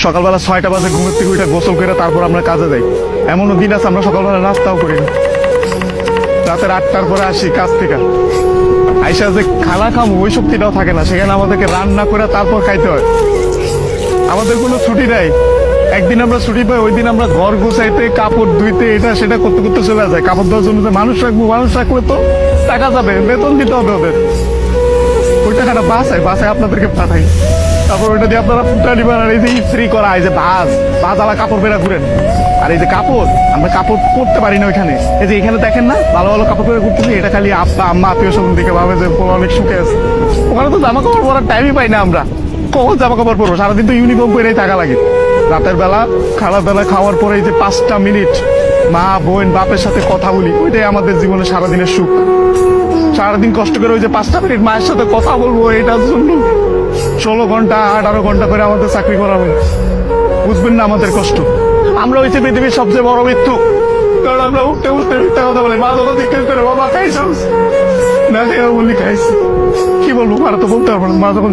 সকালবেলা 6টা বাজে ঘুমের থেকে উঠে গোসল করে তারপর আমরা কাজে যাই। এমনও দিন আছে আমরা সকালবেলা নাস্তাও করি না। রাতের 8টার পরে আসি কাজ থেকে, আইসা যে খানা খামো ওই শক্তিটাও থাকে না, সেখানে আমাদেরকে রান্না করে তারপর খাইতে হয়। আমাদের কোনো ছুটি নাই। একদিন আমরা ছুটি পাই, ওই দিন আমরা ঘর গোছাইতে, কাপড় ধুইতে, এটা সেটা করতে করতে চলে যায়। কাপড় ধোয়ার জন্য যে মানুষ রাখবো, মানুষ রাখলে তো টাকা যাবে, বেতন দিতে হবে ওদের। ওই টাকাটা বাসায় আপনাদেরকে পাঠাই, তারপর ওইটা দিয়ে আপনারা ফুটা নিবেন। আর এই যে ইস্ত্রি করা, এই যে ভাজ আলা কাপড় বেরা ঘুরেন। আর এই যে কাপড়, আমরা কাপড় পরতে পারি না ওইখানে। এই যে এখানে দেখেন না ভালো ভালো কাপড় পরে ঘুরতেছি, এটা খালি আব্বা আম্মা আত্মীয় স্বজন দিকে ভাবে যে অনেক সুখে আছে। ওখানে তো জামা কাপড় পরার টাইমই পাই না আমরা। কখন জামা কাপড় পরবো? সারাদিন তো ইউনিফর্ম পরেই থাকা লাগে। রাতের বেলা বেলা খাওয়ার পরে এই যে 5টা মিনিট মা বোন বাপের সাথে কথা বলি, ওইটাই আমাদের জীবনে সারাদিনের সুখ। সারাদিন কষ্ট করে ওই যে 5টা মিনিট মায়ের সাথে কথা বলবো, এটার জন্য 16 ঘন্টা 18 ঘন্টা করে আমাদের চাকরি করা হয়। বুঝবেন না আমাদের কষ্ট। আমরা হয়েছে পৃথিবীর সবচেয়ে বড় মৃত্যু, কারণ আমরা উঠতে উঠতে মিথ্যা কথা বলি। মা যখন জিজ্ঞেস করে বাবা খাইছ না, বলি খাইছি। কি বলবো, আর তো বলতে পারবো না। মা যখন